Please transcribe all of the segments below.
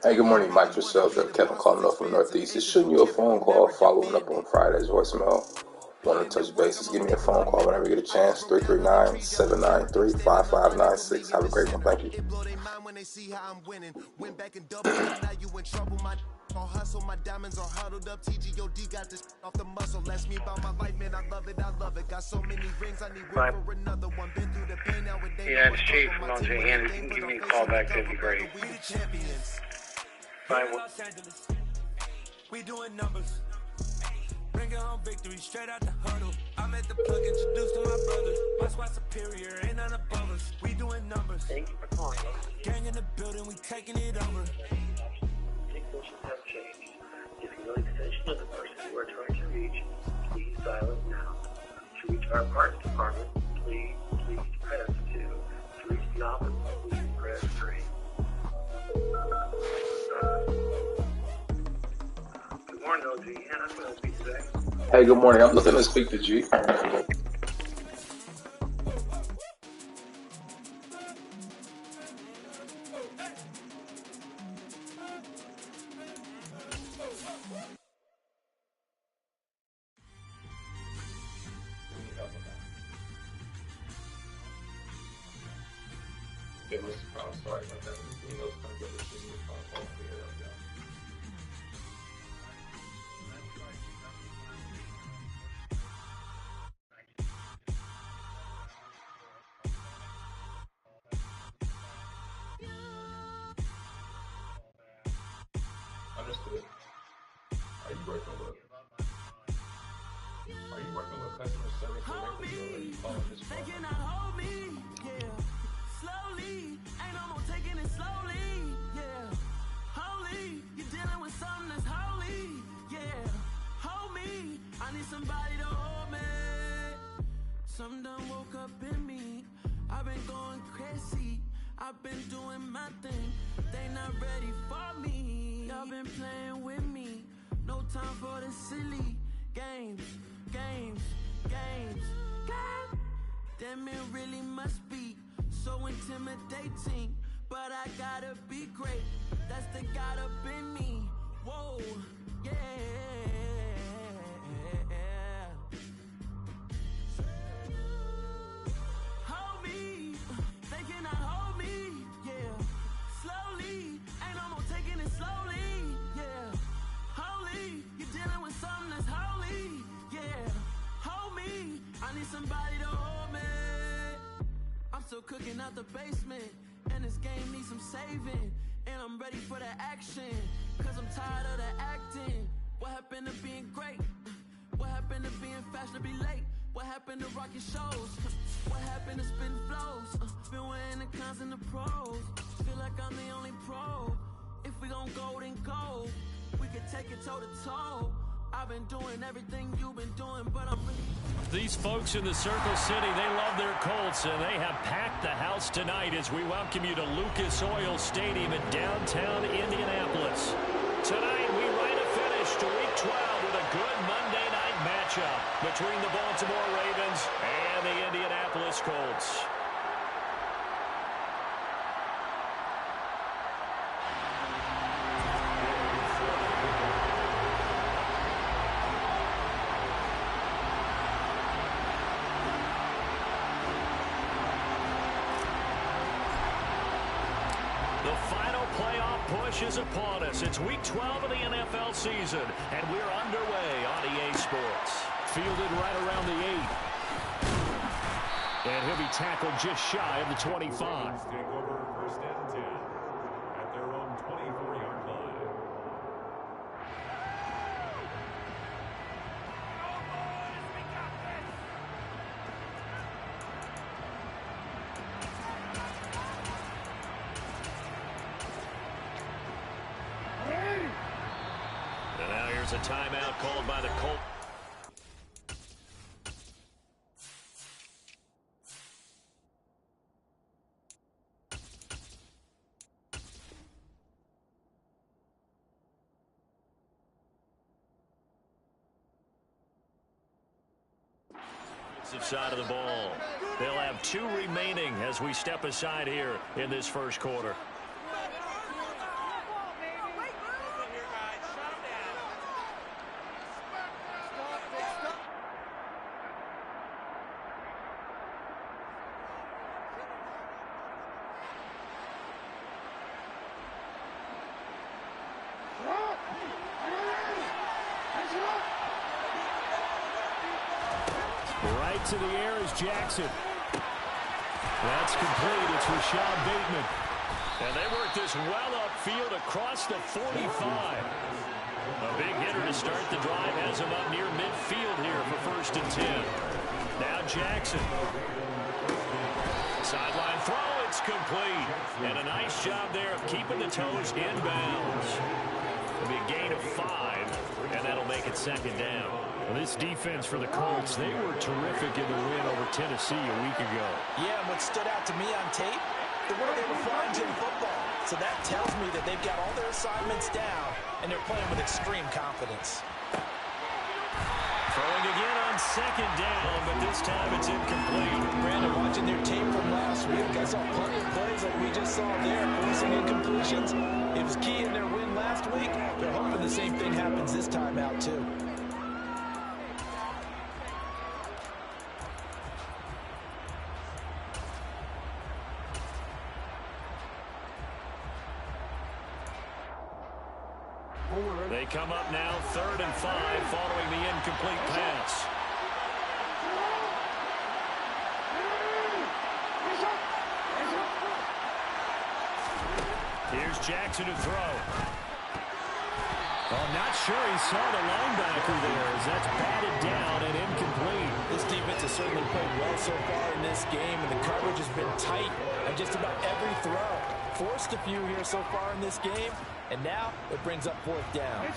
Hey, good morning, Mike yourself. Kevin calling up from Northeast. Just shooting you a phone call following up on Friday's voicemail. Want to touch bases? Give me a phone call whenever you get a chance. 339-793-5596. Have a great one. Thank you. Hustle, my diamonds are huddled up. TGOD got this off the muscle. Ask me about my life, man. I love it. Got so many rings, I need room for another one. Been through the pain, now it ain't. Yeah, it's Chief from LJ Hannon. If you can give me a call back, that'd be great. We the champions. Bye. Los Angeles. We doing numbers. Bringing home victory straight out the huddle. I'm at the plug, introduced to my brothers. My squad superior, ain't none above us. We doing numbers. Thank you for calling. Gang in the building, we taking it over. Situations have changed. If you know the extension of the person you are trying to reach, please dial it now. To reach our parts department, please press 2. To reach the office, please press 3. Good morning, LG. Hannah, I'm going to speak today. Hey, good morning. I'm looking to speak to G. Sorry about that. Understood. Are you working with customer service directly, or are you calling this phone? They cannot hold me, yeah. Slowly, ain't no more taking it slowly, yeah. Holy, you're dealing with something that's holy, yeah. Hold me, I need somebody to hold me. Something done woke up in me. I've been going crazy. I've been doing my thing. They not ready for me. Y'all been playing with me. No time for the silly games. Damn, it really must be so intimidating. But I gotta be great. That's the God up in me. Whoa, yeah. Hold me, they cannot hold me, yeah. Slowly, ain't no more taking it slowly, yeah. Holy, you're dealing with something that's holy, yeah. Hold me, I need somebody to hold me. I'm still cooking out the basement, and this game needs some saving. And I'm ready for the action, cause I'm tired of the acting. What happened to being great? What happened to being fashionably late? What happened to rocking shows? What happened to spin flows? Been wearing the cons and the pros. Feel like I'm the only pro. If we gon' go, then go. We could take it toe to toe. I've been doing everything you've been doing, but I'm really... These folks in the Circle City, they love their Colts, and they have packed the house tonight as we welcome you to Lucas Oil Stadium in downtown Indianapolis. Tonight, we write a finish to Week 12 with a good Monday night matchup between the Baltimore Ravens and the Indianapolis Colts. The final playoff push is upon us. It's Week 12 of the NFL season, and we're underway on EA Sports. Fielded right around the 8. And he'll be tackled just shy of the 25. Take over first and 10 at their own 24-yard line. And now here's a timeout called by the Colts. Side of the ball. They'll have 2 remaining as we step aside here in this first quarter. it to the air is Jackson. That's complete. It's Rashad Bateman. And they work this well upfield across the 45. A big hitter to start the drive has him up near midfield here for 1st and 10. Now Jackson. Sideline throw, it's complete. And a nice job there of keeping the toes in bounds. It'll be a gain of 5, and that'll make it 2nd down. Well, this defense for the Colts, they were terrific in the win over Tennessee a week ago. Yeah, and what stood out to me on tape, the way they were flying to the football. So that tells me that they've got all their assignments down, and they're playing with extreme confidence. Throwing again on 2nd down, but this time it's incomplete. Brandon, watching their tape from last week, I saw plenty of plays like we just saw there, forcing incompletions. It was key in their win last week. They're hoping the same thing happens this time out, too. They come up now 3rd and 5 following the incomplete pass. Here's Jackson to throw. Oh, not sure he saw the linebacker there as that's batted down and incomplete. This defense has certainly played well so far in this game, and the coverage has been tight on just about every throw. Forced a few here so far in this game, and now it brings up 4th down.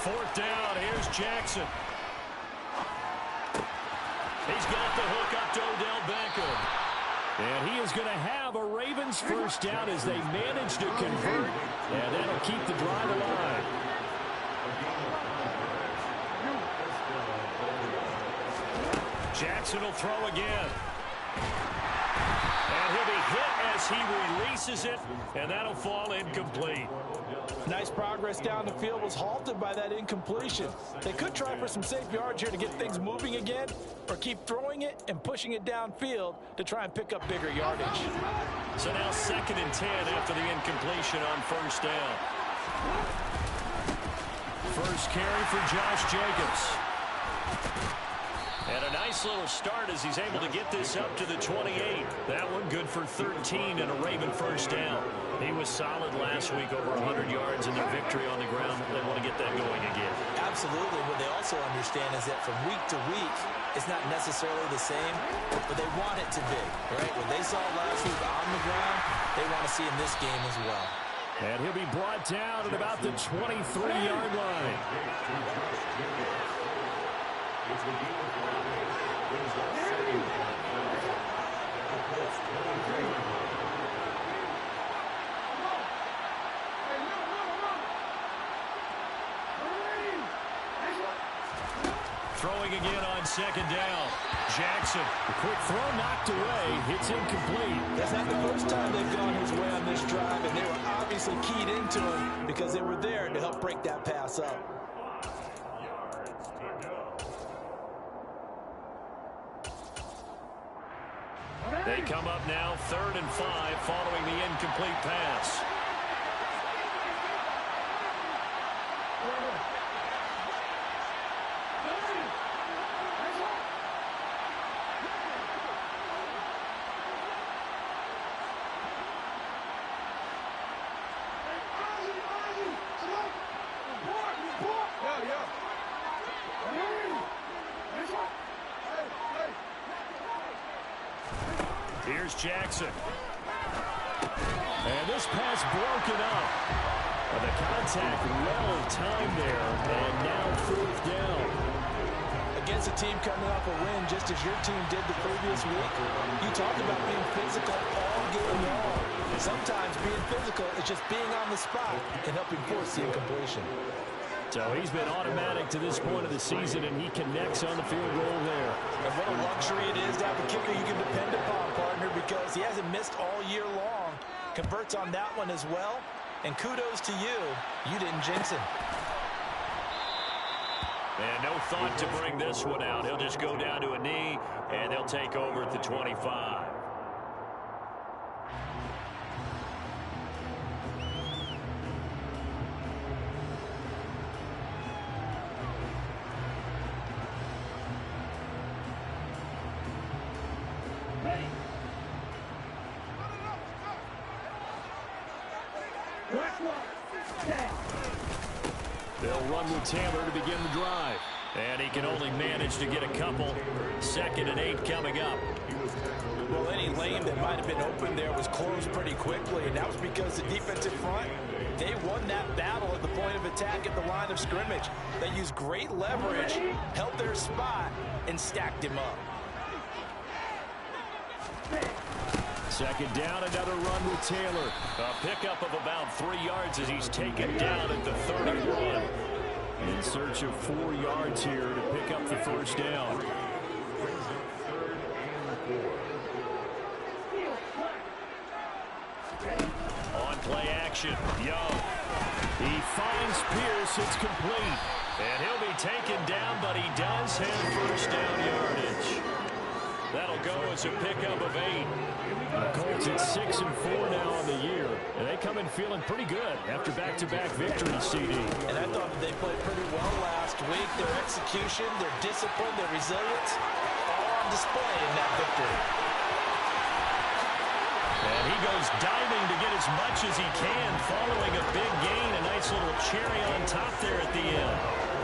Fourth down, here's Jackson. He's got the hook up to Odell Beckham. And he is going to have a Ravens 1st down as they manage to convert. And that'll keep the drive alive. Jackson will throw again. And he'll be hit as he releases it. And that'll fall incomplete. Nice progress down the field was halted by that incompletion. They could try for some safe yards here to get things moving again, or keep throwing it and pushing it downfield to try and pick up bigger yardage. So now 2nd and 10 after the incompletion on 1st down. First carry for Josh Jacobs. And a nice little start as he's able to get this up to the 28. That one good for 13 and a Raven 1st down. He was solid last week, over 100 yards in their victory on the ground. They want to get that going again. Absolutely. What they also understand is that from week to week, it's not necessarily the same, but they want it to be. Right? What they saw last week on the ground, they want to see in this game as well. And he'll be brought down at about the 23-yard line. Throwing again on 2nd down. Jackson, a quick throw knocked away. It's incomplete. That's not the first time they've gone his way on this drive, and they were obviously keyed into him because they were there to help break that pass up. They come up now 3rd and 5 following the incomplete pass. Here's Jackson. And this pass broken up. But the contact well timed there. And now 4th down. Against a team coming off a win just as your team did the previous week, you talked about being physical all game long. Sometimes being physical is just being on the spot and helping force the incompletion. So he's been automatic to this point of the season, and he connects on the field goal there. And what a luxury it is to have a kicker you can depend upon, partner, because he hasn't missed all year long. Converts on that one as well. And kudos to you. You didn't jinx him. And no thought to bring this one out. He'll just go down to a knee, and they'll take over at the 25. They'll run with Taylor to begin the drive. And he can only manage to get a couple. 2nd and 8 coming up. Well, any lane that might have been open there was closed pretty quickly, and that was because the defensive front, they won that battle at the point of attack at the line of scrimmage. They used great leverage, held their spot, and stacked him up. 2nd down, another run with Taylor. A pickup of about 3 yards as he's taken down at the 31. In search of 4 yards here to pick up the 1st down. On play action, Young. He finds Pierce, it's complete. And he'll be taken down, but he does have 1st down yardage. That'll go as a pickup of 8. The Colts at 6 and 4 now on the year. And they come in feeling pretty good after back-to-back victories, CD. And I thought they played pretty well last week. Their execution, their discipline, their resilience, all on display in that victory. And he goes diving to get as much as he can following a big gain. A nice little cherry on top there at the end.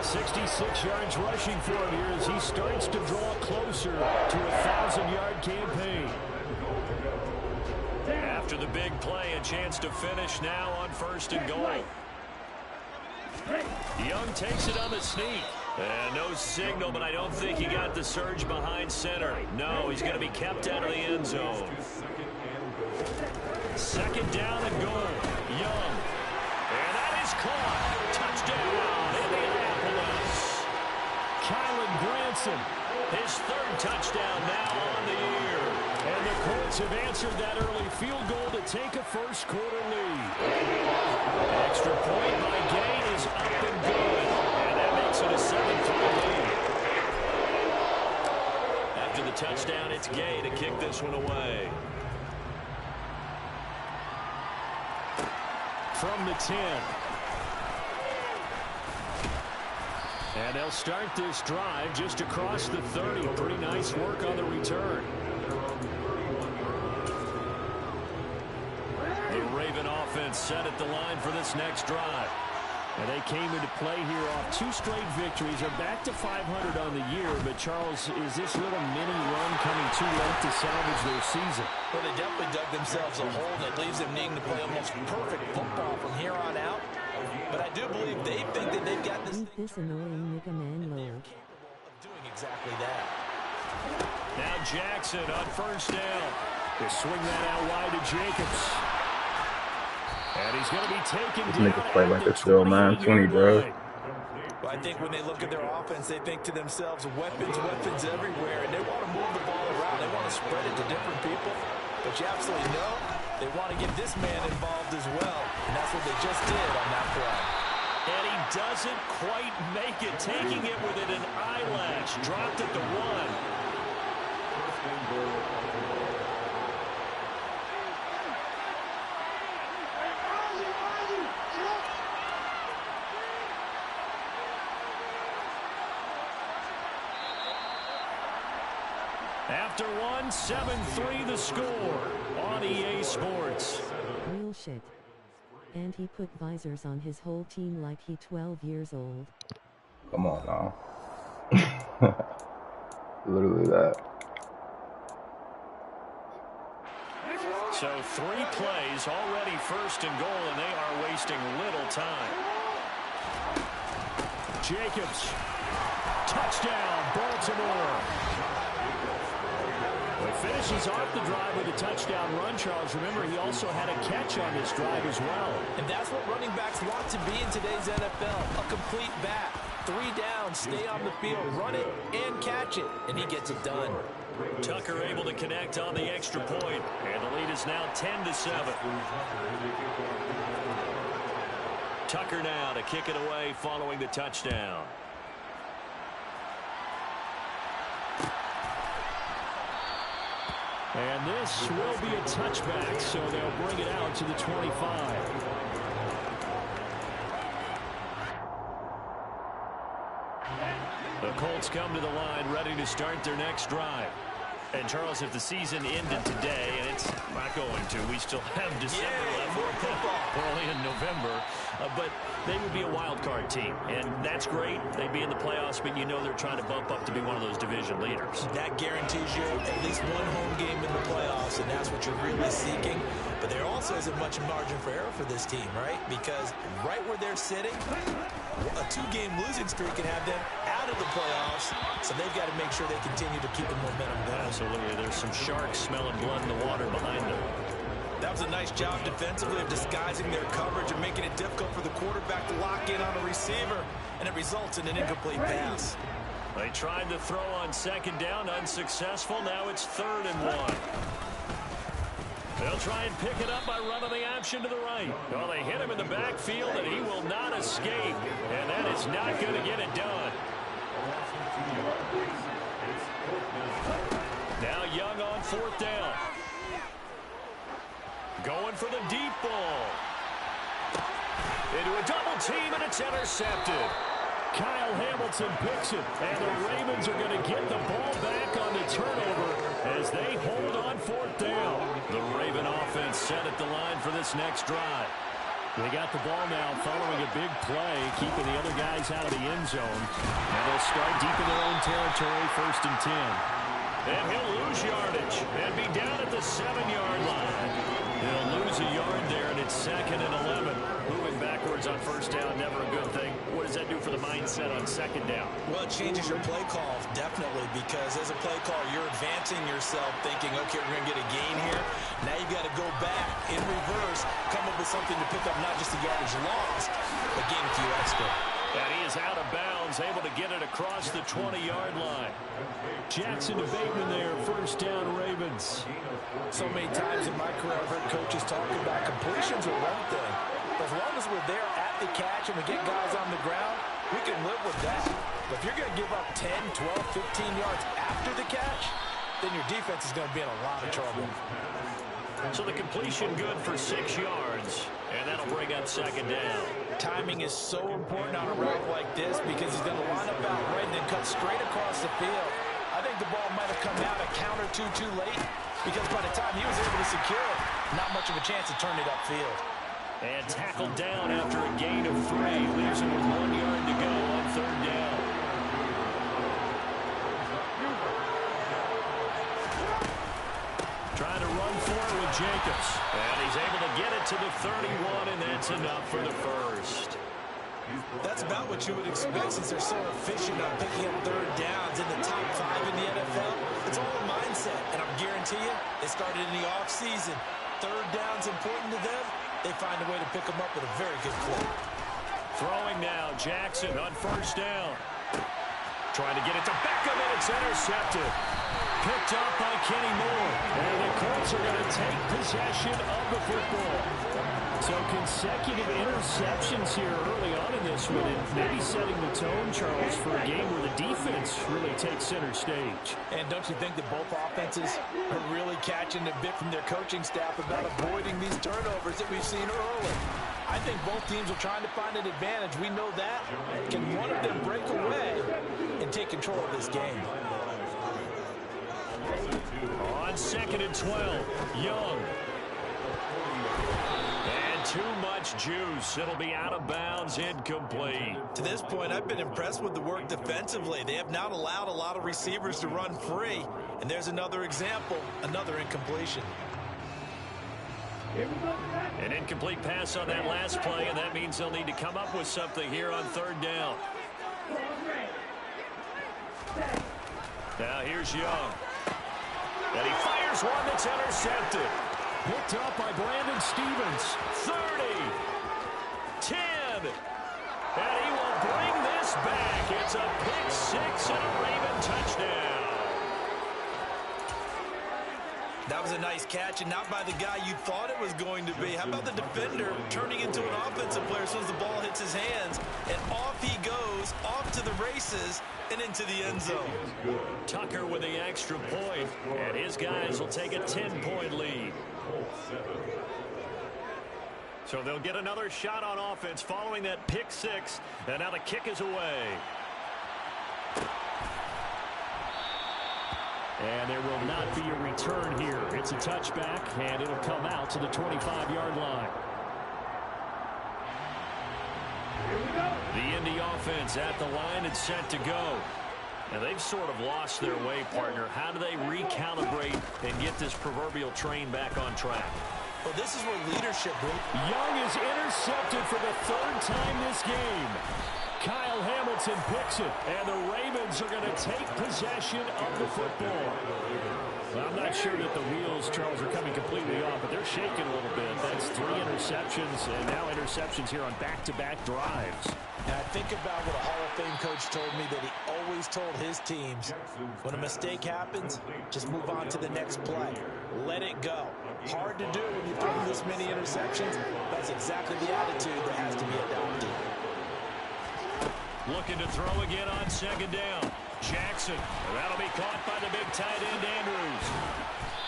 66 yards rushing for him here as he starts to draw closer to a 1,000-yard campaign. After the big play, a chance to finish now on 1st and goal. Young takes it on the sneak. And no signal, but I don't think he got the surge behind center. No, he's going to be kept out of the end zone. 2nd down and goal. Young. And that is caught. Touchdown, Indianapolis. Kylan Granson, his 3rd touchdown now on the year. And the Colts have answered that early field goal to take a 1st quarter lead. Extra point by Gay is up and good. And that makes it a 7-3 lead. After the touchdown, it's Gay to kick this one away. From the 10. And they'll start this drive just across the 30. Pretty nice work on the return. The Raven offense set at the line for this next drive. And they came into play here off 2 straight victories. They're back to 500 on the year. But, Charles, is this little mini run coming too late to salvage their season? Well, they definitely dug themselves a hole that leaves them needing to play almost perfect football from here on out. But I do believe they think that they've got this thing annoying nigga man load. of doing exactly that. Now Jackson on 1st down. They swing that out wide to Jacobs. And he's going to be taken down. Make a play like it's still 9-20, bro. Well, I think when they look at their offense, they think to themselves, weapons everywhere, and they want to move the ball around. They want to spread it to different people. But you absolutely know they want to get this man involved as well, and that's what they just did on that play. And he doesn't quite make it, taking it within an eyelash. Dropped at the 1. After 1, 7-3 the score on EA Sports. Real shit. And he put visors on his whole team like he 12 years old. Come on now. Literally that. So 3 plays, already 1st and goal, and they are wasting little time. Jacobs. Touchdown, Baltimore. Finishes off the drive with a touchdown run, Charles. Remember, he also had a catch on this drive as well. And that's what running backs want to be in today's NFL. A complete back. 3 down, stay on the field, run it, and catch it. And he gets it done. Tucker able to connect on the extra point. And the lead is now 10-7. Tucker now to kick it away following the touchdown. And this will be a touchback, so they'll bring it out to the 25. The Colts come to the line, ready to start their next drive. And, Charles, if the season ended today, and it's not going to, we still have December left. We're only in November. But they would be a wild card team, and that's great. They'd be in the playoffs, but you know they're trying to bump up to be one of those division leaders. That guarantees you at least one home game in the playoffs, and that's what you're really seeking. But there also isn't much margin for error for this team, right? Because right where they're sitting, a two-game losing streak can have them out of the playoffs, so they've got to make sure they continue to keep the momentum going. Absolutely. There's some sharks smelling blood in the water behind them. That was a nice job defensively of disguising their coverage and making it difficult for the quarterback to lock in on a receiver, and it results in an incomplete pass. They tried to throw on second down, unsuccessful. Now it's 3rd and 1. They'll try and pick it up by running the option to the right. Well, they hit him in the backfield, and he will not escape. And that is not going to get it done. Now Young on 4th down. Going for the deep ball. Into a double team, and it's intercepted. Kyle Hamilton picks it, and the Ravens are going to get the ball back on the turnover as they hold on 4th down. The Raven offense set at the line for this next drive. They got the ball now following a big play, keeping the other guys out of the end zone. And they'll start deep in their own territory, 1st and 10. And he'll lose yardage and be down at the 7-yard line. He'll lose a yard there, and it's 2nd and 11. Moving backwards on 1st down, never a good thing. What does that do for the mindset on 2nd down? Well, it changes your play call, definitely, because as a play call, you're advancing yourself thinking, okay, we're going to get a gain here. Now you've got to go back in reverse, come up with something to pick up not just the yardage lost, but gain a few extra. And he is out of bounds, able to get it across the 20-yard line. Jackson to Bateman there, 1st down Ravens. So many times in my career, I've heard coaches talk about completions are one thing. But as long as we're there at the catch and we get guys on the ground, we can live with that. But if you're going to give up 10, 12, 15 yards after the catch, then your defense is going to be in a lot of trouble. So the completion good for 6 yards, and that'll bring up 2nd down. Timing is so important on a route like this because he's going to line up out right and then cut straight across the field. I think the ball might have come out a count or two too late because by the time he was able to secure it, not much of a chance to turn it upfield. And tackled down after a gain of 3. Leaves him with 1 yard to go on 3rd down. Trying to run for it with Jacobs. And he's able to get it to the 31, and that's enough for the 1st. That's about what you would expect since they're so efficient on picking up 3rd downs in the top 5 in the NFL. It's all a mindset, and I guarantee you, it started in the offseason. 3rd down's important to them. They find a way to pick them up at a very good clip. Throwing now, Jackson on 1st down. Trying to get it to Beckham, and it's intercepted. Picked up by Kenny Moore. And the Colts are going to take possession of the football. So consecutive interceptions here early on in this one, and maybe setting the tone, Charles, for a game where the defense really takes center stage. And don't you think that both offenses are really catching a bit from their coaching staff about avoiding these turnovers that we've seen early? I think both teams are trying to find an advantage. We know that. Can one of them break away and take control of this game? On 2nd and 12, Young. And too much juice. It'll be out of bounds, incomplete. To this point, I've been impressed with the work defensively. They have not allowed a lot of receivers to run free. And there's another example, another incompletion. An incomplete pass on that last play, and that means they'll need to come up with something here on 3rd down. Now here's Young. And he fires one that's intercepted. Picked up by Brandon Stevens. 30. 10. And he will bring this back. It's a pick 6 and a Raven touchdown. That was a nice catch, and not by the guy you thought it was going to be. How about the defender turning into an offensive player as soon as the ball hits his hands, and off he goes, off to the races, and into the end zone. Tucker with the extra point, and his guys will take a 10-point lead. So they'll get another shot on offense following that pick six, and now the kick is away. And there will not be a return here. It's a touchback, and it'll come out to the 25-yard line. The Indy offense at the line and set to go. And they've sort of lost their way, partner. How do they recalibrate and get this proverbial train back on track? Well, this is where leadership... Young is intercepted for the third time this game. Kyle Hamilton picks it, and the Ravens are going to take possession of the football. Well, I'm not sure that the wheels, Charles, are coming completely off, but they're shaking a little bit. That's 3 interceptions, and now interceptions here on back-to-back drives. And I think about what a Hall of Fame coach told me that he always told his teams, when a mistake happens, just move on to the next play. Let it go. Hard to do when you throw this many interceptions. That's exactly the attitude that has to be adopted. Looking to throw again on second down. Jackson. That'll be caught by the big tight end, Andrews.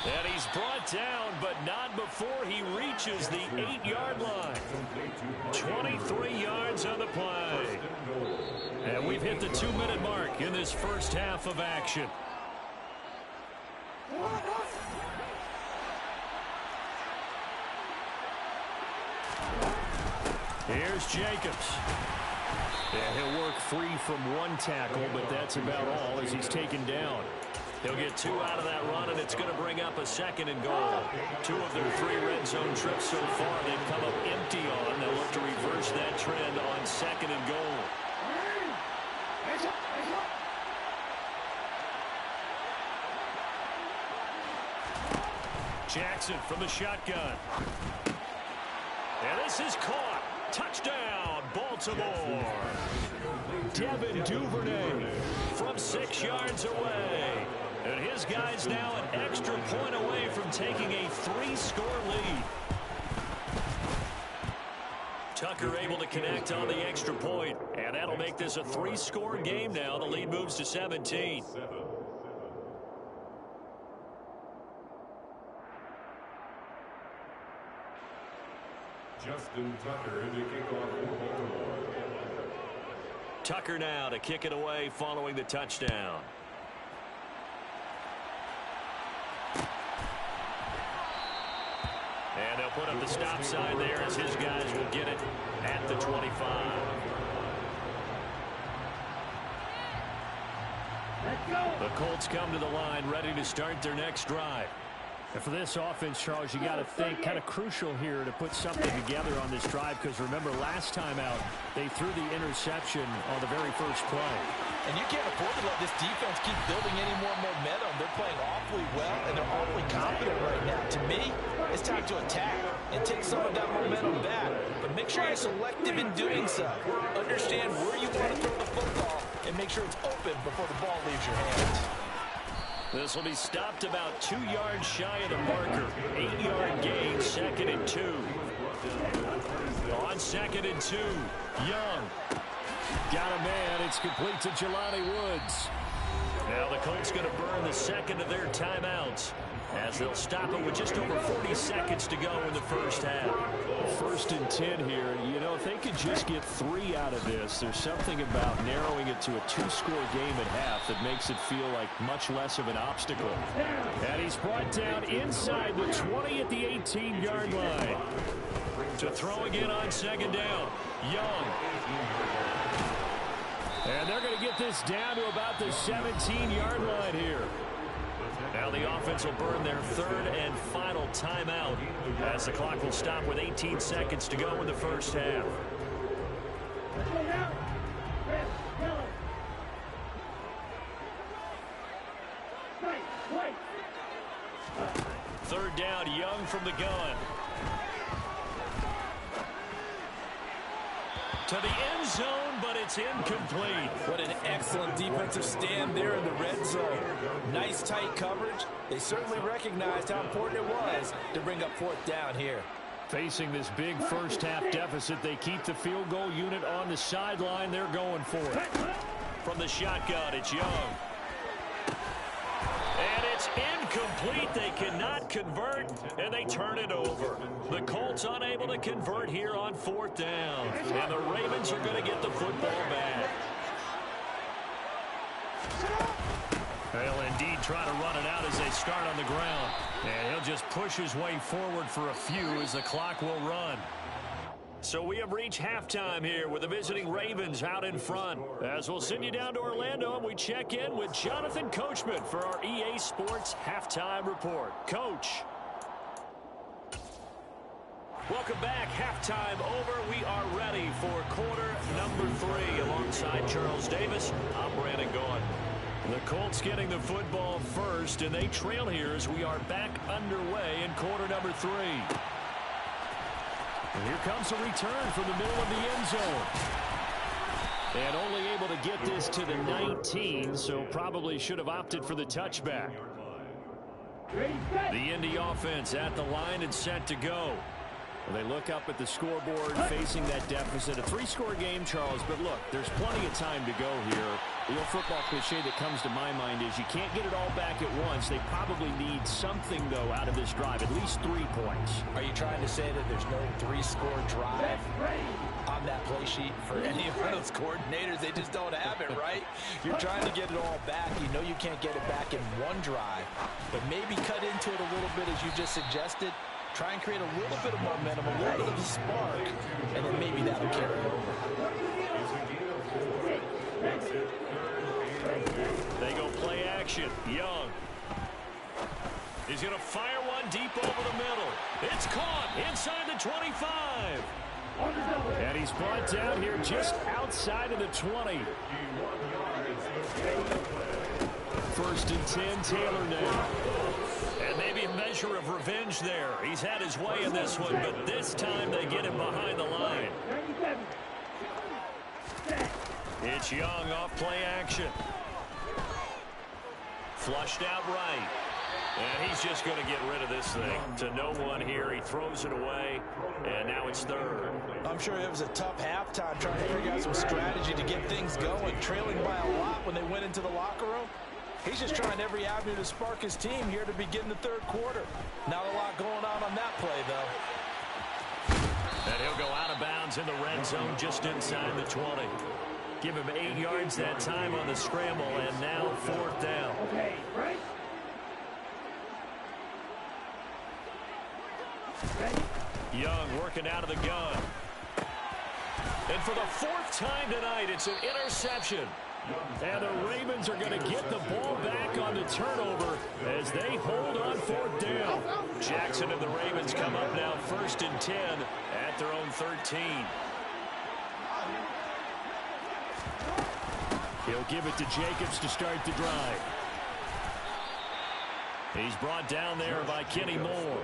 And he's brought down, but not before he reaches the 8-yard line. 23 yards on the play. And we've hit the 2-minute mark in this first half of action. Here's Jacobs. And he'll work free from one tackle, but that's about all as he's taken down. He'll get 2 out of that run, and it's going to bring up a 2nd and goal. 2 of their 3 red zone trips so far they've come up empty on. They'll look to reverse that trend on 2nd and goal. Jackson from the shotgun. And this is caught. Touchdown, Baltimore. Devin Duvernay from 6 yards away. And his guy's now an extra point away from taking a 3-score lead. Tucker able to connect on the extra point. And that'll make this a 3-score game now. The lead moves to 17. Justin Tucker to kick off for Baltimore. Tucker now to kick it away following the touchdown. And they'll put up the stop sign there as his guys will get it at the 25. The Colts come to the line ready to start their next drive. And for this offense, Charles, you got to think kind of crucial here to put something together on this drive, because remember last time out they threw the interception on the very first play. And you can't afford to let this defense keep building any more momentum. They're playing awfully well, and they're awfully confident right now. To me, it's time to attack and take some of that momentum back. But make sure you're selective in doing so. Understand where you want to throw the football and make sure it's open before the ball leaves your hands. This will be stopped about 2 yards shy of the marker. 8-yard gain, 2nd and 2. On 2nd and 2, Young. Got a man. It's complete to Jelani Woods. Now the Colts going to burn the 2nd of their timeouts as they'll stop it with just over 40 seconds to go in the first half. 1st and 10 here. You know, if they could just get 3 out of this, there's something about narrowing it to a 2-score game at half that makes it feel like much less of an obstacle. And he's brought down inside the 20 at the 18-yard line. To throw again on 2nd down. Young. And they're going to get this down to about the 17-yard line here. Now the offense will burn their 3rd and final timeout as the clock will stop with 18 seconds to go in the first half. Third down, Young from the gun. To the end zone, but it's incomplete. What an excellent defensive stand there in the red zone. Nice tight coverage. They certainly recognized how important it was to bring up 4th down here. Facing this big first-half deficit, they keep the field goal unit on the sideline. They're going for it. From the shotgun, it's Young. And it's incomplete. They cannot convert, and they turn it over. The Colts unable to convert here on 4th down. And the Ravens are going to get the football back. They'll indeed try to run it out as they start on the ground. And he'll just push his way forward for a few as the clock will run. So we have reached halftime here with the visiting Ravens out in front. As we'll send you down to Orlando and we check in with Jonathan Coachman for our EA Sports Halftime Report. Coach. Welcome back. Halftime over. We are ready for quarter number 3. Alongside Charles Davis, I'm Brandon Gaughan. The Colts getting the football first, and they trail here as we are back underway in quarter number 3. And here comes a return from the middle of the end zone. And only able to get this to the 19, so probably should have opted for the touchback. The Indy offense at the line and set to go. Well, they look up at the scoreboard facing that deficit. A 3-score game, Charles, but look, there's plenty of time to go here. The old football cliche that comes to my mind is you can't get it all back at once. They probably need something, though, out of this drive, at least 3 points. Are you trying to say that there's no 3-score drive on that play sheet for any of those coordinators? They just don't have it, right? You're trying to get it all back. You know you can't get it back in one drive, but maybe cut into it a little bit as you just suggested. Try and create a little bit of momentum, a little bit of a spark, and then maybe that'll carry over. They go play action. Young. He's going to fire one deep over the middle. It's caught inside the 25. And he's brought down here just outside of the 20. 1st and 10, Taylor now. And maybe a measure of revenge there. He's had his way in this one, but this time they get him behind the line. It's Young off play action. Flushed out right. And he's just going to get rid of this thing. To no one here. He throws it away, and now it's 3rd. I'm sure it was a tough halftime trying to figure out some strategy to get things going. Trailing by a lot when they went into the locker room. He's just trying every avenue to spark his team here to begin the 3rd quarter. Not a lot going on that play, though. And he'll go out of bounds in the red zone just inside the 20. Give him 8 yards that time on the scramble, and now 4th down. Okay, right. Young working out of the gun. And for the 4th time tonight, it's an interception. And the Ravens are going to get the ball back on the turnover as they hold on 4th down. Jackson and the Ravens come up now 1st and 10 at their own 13. He'll give it to Jacobs to start the drive. He's brought down there by Kenny Moore.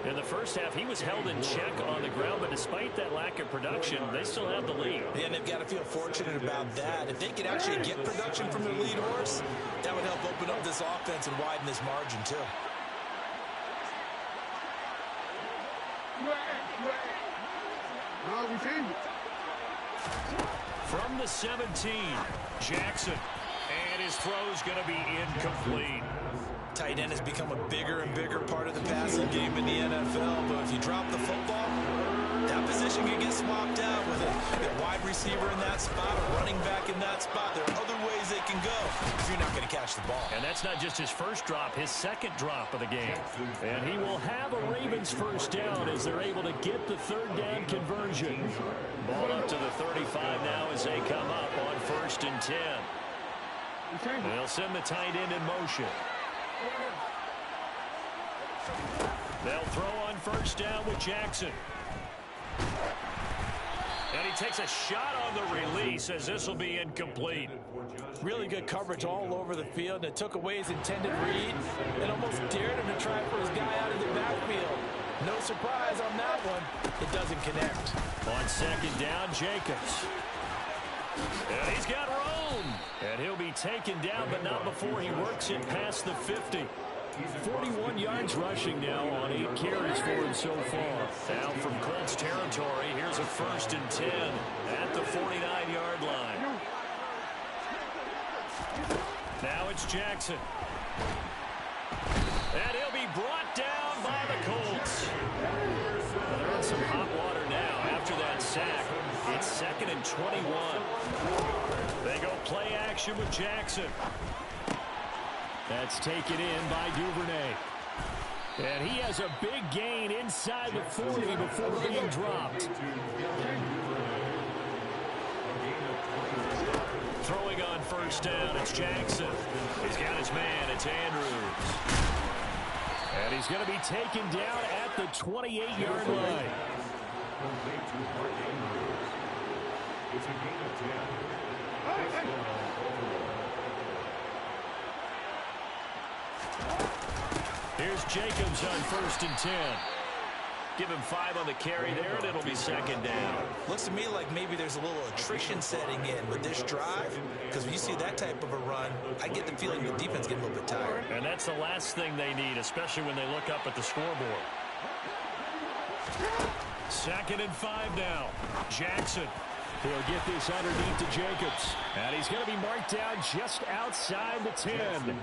In the first half, he was held in check on the ground, but despite that lack of production, they still have the lead. And they've got to feel fortunate about that. If they could actually get production from their lead horse, that would help open up this offense and widen this margin, too. From the 17, Jackson. And his throw's going to be incomplete. Tight end has become a bigger and bigger part of the passing game in the NFL, but if you drop the football, that position can get swapped out with a wide receiver in that spot, a running back in that spot. There are other ways they can go if you're not going to catch the ball. And that's not just his first drop, his 2nd drop of the game. And he will have a Ravens 1st down as they're able to get the 3rd down conversion. Ball up to the 35 now as they come up on 1st and 10. They'll send the tight end in motion. They'll throw on 1st down with Jackson. And he takes a shot on the release as this will be incomplete. Really good coverage all over the field, and it took away his intended read and almost dared him to try for his guy out of the backfield. No surprise on that one. It doesn't connect. On second down, Jacobs. And he's got room. And he'll be taken down, but not before he works it past the 50. 41 yards rushing now on 8 carries for him so far. Now from Colts territory, here's a 1st and 10 at the 49-yard line. Now it's Jackson. And he'll be brought down by the Colts. Well, they're in some hot water now after that sack. It's 2nd and 21. They go play action with Jackson. That's taken in by Duvernay. And he has a big gain inside the 40 before being dropped. Throwing on 1st down, it's Jackson. He's got his man, it's Andrews. And he's going to be taken down at the 28-yard line. It's a gain of 10. Here's Jacobs on 1st and 10. Give him 5 on the carry there, and it'll be 2nd down. Looks to me like maybe there's a little attrition setting in with this drive, because when you see that type of a run, I get the feeling the defense getting a little bit tired. And that's the last thing they need, especially when they look up at the scoreboard. 2nd and 5 now. Jackson. He'll get this underneath to Jacobs. And he's going to be marked down just outside the 10.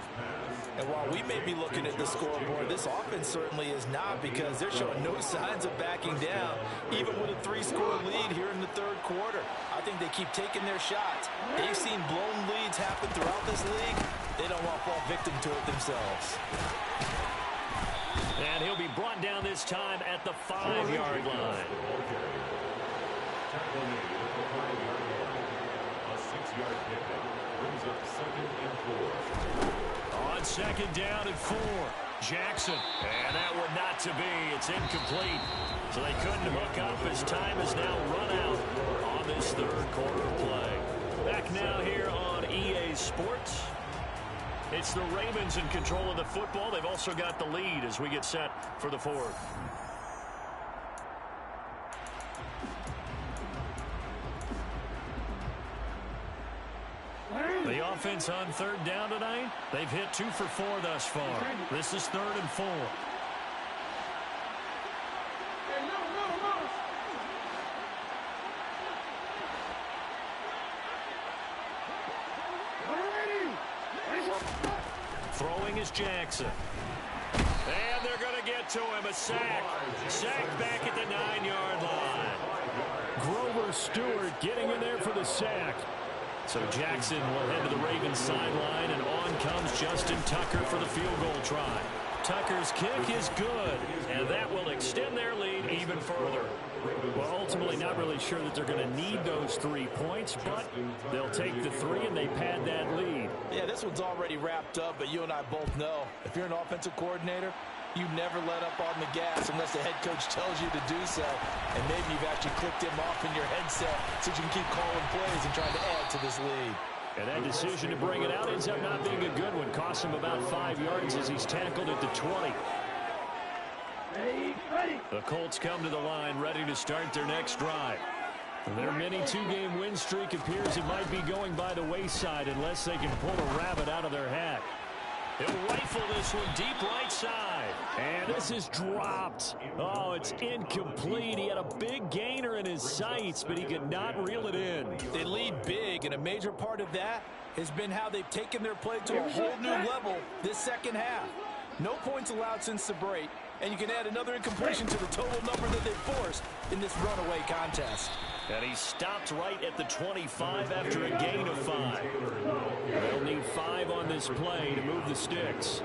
And while we may be looking at the scoreboard, this offense certainly is not, because they're showing no signs of backing down, even with a 3-score lead here in the 3rd quarter. I think they keep taking their shots. They've seen blown leads happen throughout this league. They don't want to fall victim to it themselves. And he'll be brought down this time at the 5-yard line. A 6-yard pickup brings up 2nd and 4. On 2nd down and 4, Jackson. And that one not to be. It's incomplete. So they couldn't hook up as time has now run out on this 3rd quarter play. Back now here on EA Sports. It's the Ravens in control of the football. They've also got the lead as we get set for the 4th. The offense on 3rd down tonight, they've hit 2 for 4 thus far. This is 3rd and 4. Throwing is Jackson. And they're going to get to him. A sack. Sack back at the 9-yard line. Grover Stewart getting in there for the sack. So Jackson will head to the Ravens sideline, and on comes Justin Tucker for the field goal try. Tucker's kick is good, and that will extend their lead even further. Well, ultimately not really sure that they're going to need those 3 points, but they'll take the 3 and they pad that lead. Yeah, this one's already wrapped up, but you and I both know if you're an offensive coordinator, you never let up on the gas unless the head coach tells you to do so. And maybe you've actually clicked him off in your headset so you can keep calling plays and trying to add to this lead. And that decision to bring it out ends up not being a good one. Costs him about 5 yards as he's tackled at the 20. The Colts come to the line ready to start their next drive. Their mini 2-game win streak appears it might be going by the wayside unless they can pull a rabbit out of their hat. He'll rifle this one deep right side. And this is dropped. Oh, it's incomplete. He had a big gainer in his sights, but he could not reel it in. They lead big, and a major part of that has been how they've taken their play to a whole new level this 2nd half. No points allowed since the break, and you can add another incompletion to the total number that they've forced in this runaway contest. And he stopped right at the 25 after a gain of 5. They'll need 5 on this play to move the sticks.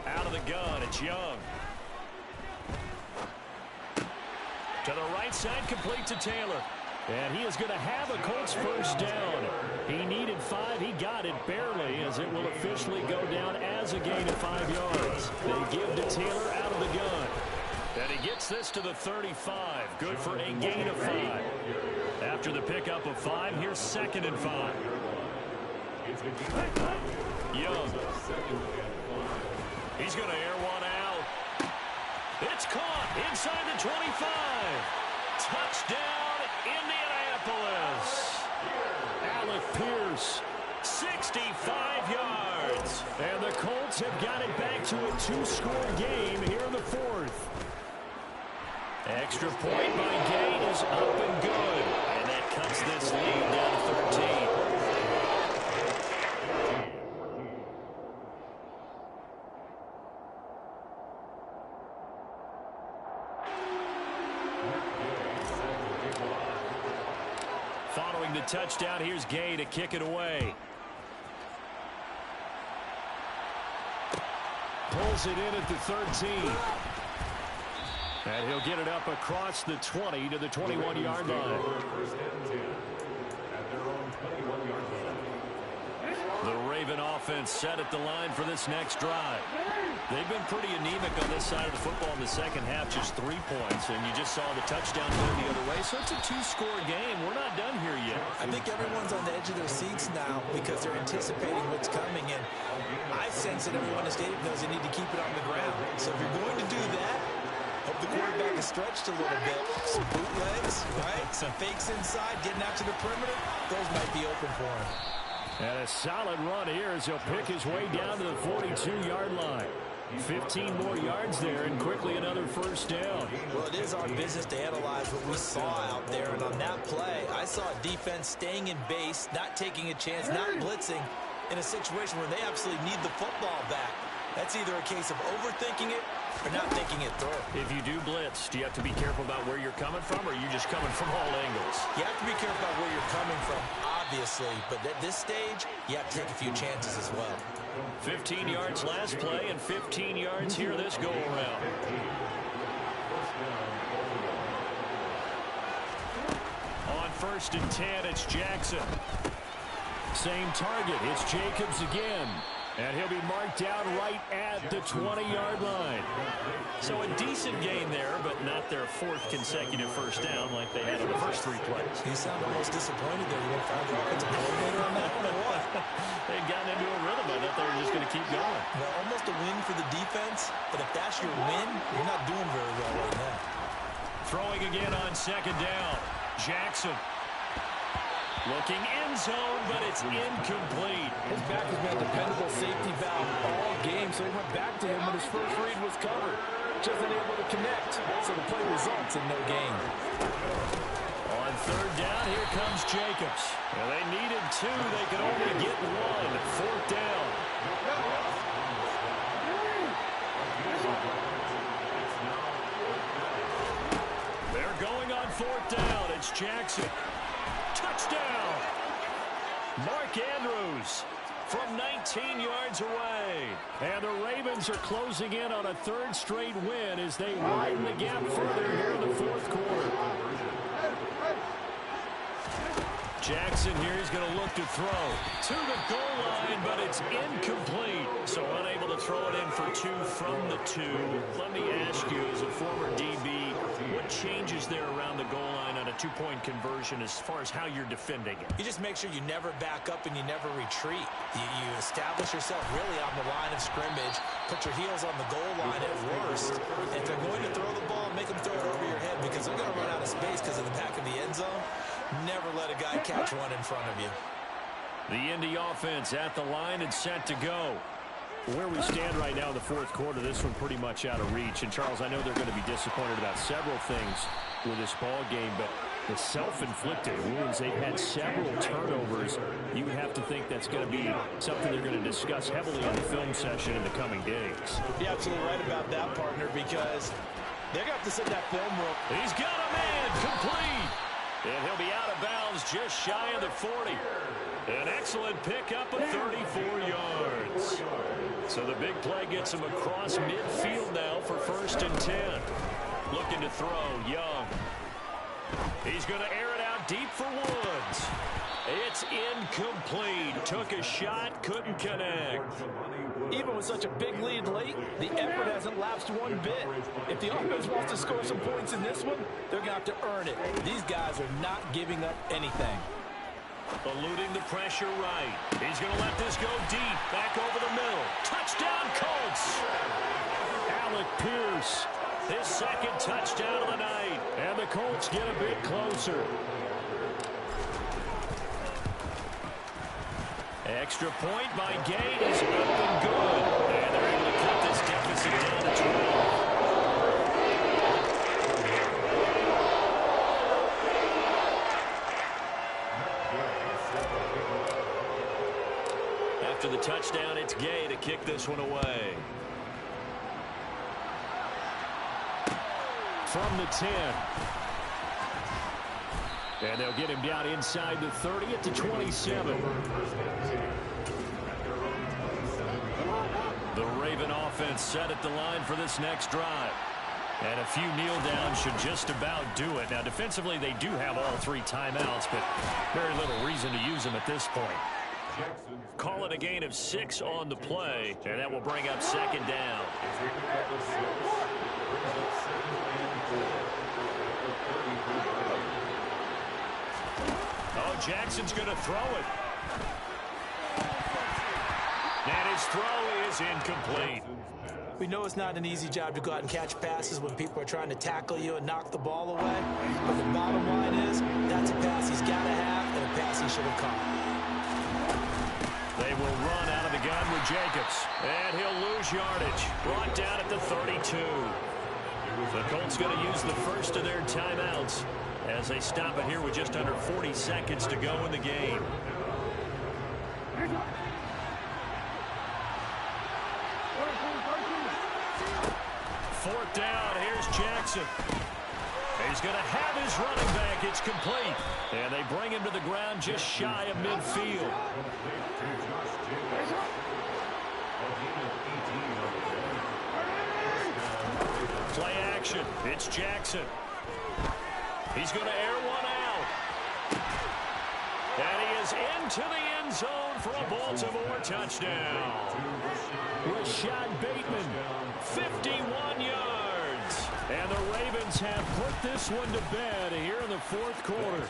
Out of the gun, it's Young. To the right side, complete to Taylor. And he is going to have a Colts 1st down. He needed 5. He got it barely, as it will officially go down as a gain of 5 yards. They give to Taylor out of the gun. And he gets this to the 35. Good for a gain of 5. After the pickup of 5, here's 2nd and 5. Young. He's going to air one out. It's caught. Inside the 25. Touchdown, Indianapolis. Alec Pierce, 65 yards. And the Colts have got it back to a 2-score game here in the fourth. Extra point by Gay is up and good. And that cuts this lead down to 13. Following the touchdown, here's Gay to kick it away. Pulls it in at the 13. And he'll get it up across the 20 to the 21-yard line. The Raven offense set at the line for this next drive. They've been pretty anemic on this side of the football in the second half, just 3 points, and you just saw the touchdown go the other way. So it's a 2-score game. We're not done here yet. I think everyone's on the edge of their seats now because they're anticipating what's coming, and I sense that everyone in the stadium knows they need to keep it on the ground. So if you're going to do that, hope the quarterback is stretched a little bit. Some bootlegs, right? Some fakes inside, getting out to the perimeter. Those might be open for him. And a solid run here as he'll pick his way down to the 42-yard line. 15 more yards there, and quickly another first down. Well, it is our business to analyze what we saw out there, and on that play, I saw a defense staying in base, not taking a chance, not blitzing, in a situation where they absolutely need the football back. That's either a case of overthinking it or not thinking it through. If you do blitz, do you have to be careful about where you're coming from, or are you just coming from all angles? You have to be careful about where you're coming from, obviously, but at this stage, you have to take a few chances as well. 15 yards last play and 15 yards here this go-around. On 1st and 10, it's Jackson. Same target. It's Jacobs again. And he'll be marked down right at the 20-yard line. So a decent gain there, but not their 4th consecutive first down like they had on the first 3 plays. You sound almost disappointed there. You didn't find the offensive coordinator on that one or what? They'd gotten into a rhythm. I thought they were just going to keep going. Well, almost a win for the defense, but if that's your win, you're not doing very well right now. Throwing again on 2nd down. Jackson. Looking end zone, but it's incomplete. His back has been a dependable safety valve all game, so he went back to him when his first read was covered. Just unable to connect, so the play results in no gain. On 3rd down, here comes Jacobs. Well, they needed 2. They could only get 1. 4th down. They're going on 4th down. It's Jackson. Touchdown! Mark Andrews from 19 yards away. And the Ravens are closing in on a 3rd straight win as they widen the gap further here in the 4th quarter. Jackson here is going to look to throw to the goal line, but it's incomplete. So unable to throw it in for 2 from the 2. Let me ask you, as a former DB, what changes there around the goal line on a 2-point conversion as far as how you're defending it? You just make sure you never back up and you never retreat. You establish yourself really on the line of scrimmage, put your heels on the goal line at worst. And if they're going to throw the ball, make them throw it over your head because they're going to run out of space because of the back of the end zone. Never let a guy catch one in front of you. The Indy offense at the line and set to go. Where we stand right now in the 4th quarter, this one pretty much out of reach. And, Charles, I know they're going to be disappointed about several things with this ball game, but the self-inflicted wounds, they've had several turnovers. You would have to think that's going to be something they're going to discuss heavily in the film session in the coming days. You're absolutely right about that, partner, because they're going to have to sit that film room. He's got a man complete. And he'll be out of bounds just shy of the 40. An excellent pickup of 34 yards. So the big play gets him across midfield now for 1st and 10. Looking to throw, Young. He's going to air it out deep for Woods. It's incomplete. Took a shot, couldn't connect. Even with such a big lead late, the effort hasn't lapsed one bit. If the offense wants to score some points in this one, they're going to have to earn it. These guys are not giving up anything. Eluding the pressure right. He's going to let this go deep. Back over the middle. Touchdown, Colts. Alec Pierce His second touchdown of the night. And the Colts get a bit closer. Extra point by Gate is up and good. And they're able to cut this deficit down to 12. After the touchdown, it's Gay to kick this one away. From the 10. And they'll get him down inside the 30 at the 27. The Raven offense set at the line for this next drive. And a few kneel downs should just about do it. Now, defensively, they do have all 3 timeouts, but very little reason to use them at this point. Call it a gain of 6 on the play, and that will bring up second down. Oh, Jackson's going to throw it. And his throw is incomplete. We know it's not an easy job to go out and catch passes when people are trying to tackle you and knock the ball away. But the bottom line is, that's a pass he's got to have and a pass he should have caught. They will run out of the gun with Jacobs. And he'll lose yardage. Brought down at the 32. The Colts going to use the first of their timeouts as they stop it here with just under 40 seconds to go in the game. Fourth down. Here's Jackson. He's going to have his running back. It's complete. And they bring him to the ground just shy of midfield. Play action. It's Jackson. He's going to air one out. And he is into the end zone for a Baltimore touchdown. Rashad Bateman, 51 yards. And the Ravens have put this one to bed here in the fourth quarter.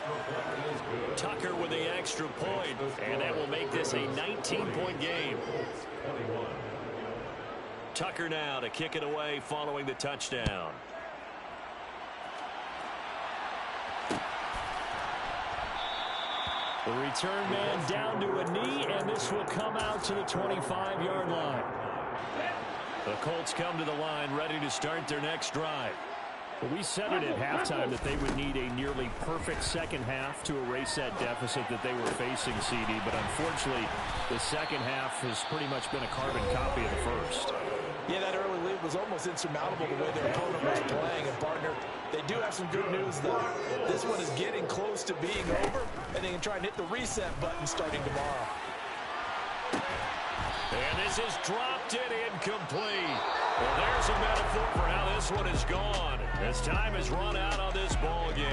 Tucker with the extra point, and that will make this a 19-point game. Tucker now to kick it away following the touchdown. The return man down to a knee, and this will come out to the 25-yard line. The Colts come to the line ready to start their next drive. Well, we said it at halftime that they would need a nearly perfect second half to erase that deficit that they were facing, CD. But unfortunately, the second half has pretty much been a carbon copy of the first. Yeah, that early lead was almost insurmountable the way their opponent was playing. And, partner, they do have some good news, though. This one is getting close to being over, and they can try and hit the reset button starting tomorrow. And this is dropped it incomplete. Well, there's a metaphor for how this one is gone. As time has run out on this ball game.